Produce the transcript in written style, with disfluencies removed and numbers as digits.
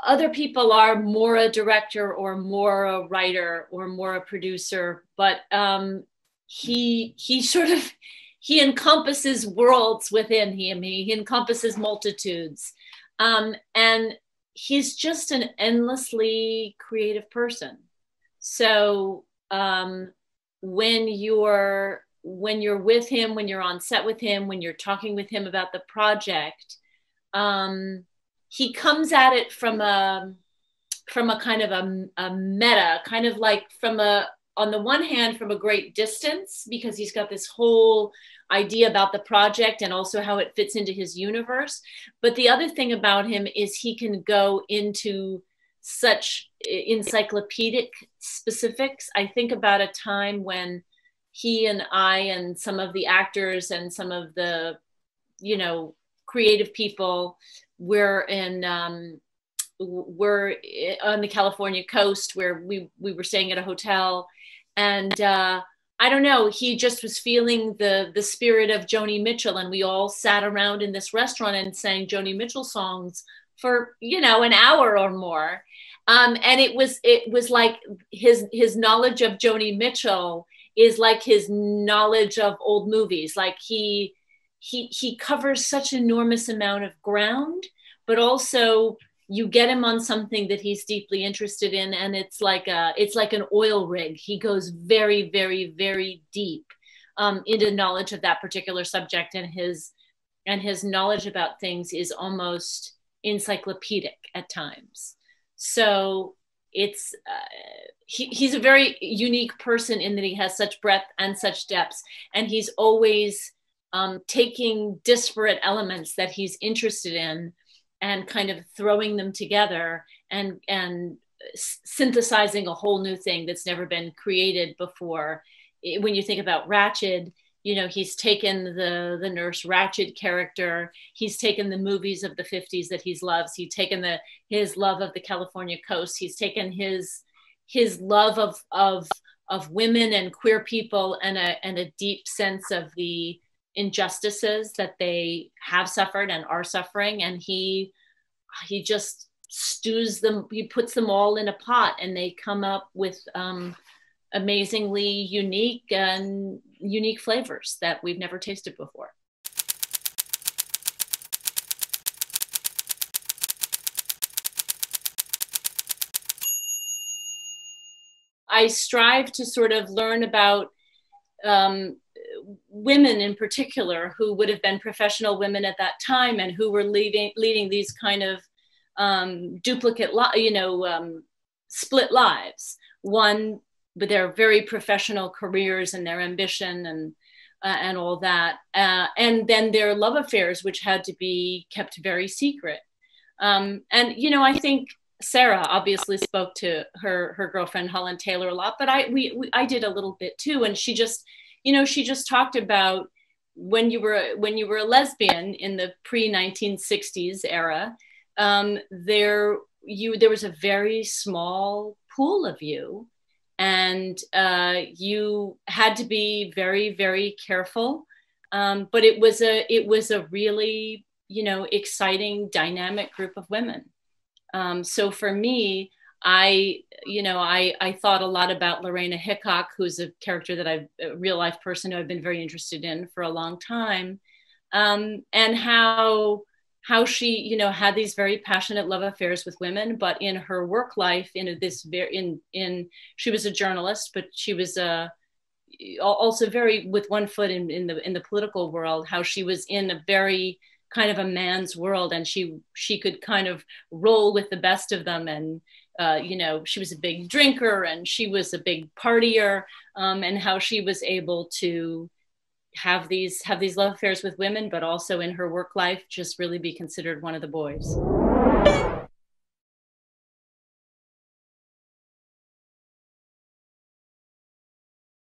other people are more a director or more a writer or more a producer, but he sort of, he encompasses worlds within him. He encompasses multitudes. And he's just an endlessly creative person. So when you're with him, when you're on set with him, when you're talking with him about the project, he comes at it from a kind of a meta, kind of like on the one hand, from a great distance, because he's got this whole idea about the project and also how it fits into his universe. But the other thing about him is he can go into such encyclopedic specifics. I think about a time when he and I and some of the actors and some of the, creative people were on the California coast where we were staying at a hotel. And I don't know, he just was feeling the spirit of Joni Mitchell. And we all sat around in this restaurant and sang Joni Mitchell songs for, an hour or more. And it was like his knowledge of Joni Mitchell is like his knowledge of old movies. Like he covers such enormous amount of ground, but also you get him on something that he's deeply interested in, and it's like an oil rig. He goes very, very, very deep into knowledge of that particular subject, and his knowledge about things is almost encyclopedic at times. So it's he's a very unique person in that he has such breadth and such depth, and he's always taking disparate elements that he's interested in and kind of throwing them together and synthesizing a whole new thing that's never been created before. When you think about Ratched, he's taken the nurse Ratched character. He's taken the movies of the 50s that he loves. He's taken his love of the California coast. He's taken his love of women and queer people and a deep sense of the injustices that they have suffered and are suffering, and he just stews them, he puts them all in a pot, and they come up with amazingly unique flavors that we've never tasted before. I strive to sort of learn about women in particular who would have been professional women at that time and who were leading these kind of duplicate, split lives. One with their very professional careers and their ambition and all that, and then their love affairs, which had to be kept very secret. And I think Sarah obviously spoke to her girlfriend Holland Taylor a lot, but I did a little bit too, and she just talked about when you were a lesbian in the pre-1960s era, there was a very small pool of you, and you had to be very, very careful. But it was a really exciting, dynamic group of women. So for me, I thought a lot about Lorena Hickok, who's a character that a real life person who I've been very interested in for a long time, and how she, had these very passionate love affairs with women, but in her work life, she was a journalist, but she was also very with one foot in the political world. How she was in a very kind of a man's world, and she could kind of roll with the best of them, and she was a big drinker and she was a big partier, and how she was able to have these love affairs with women, but also in her work life just really be considered one of the boys.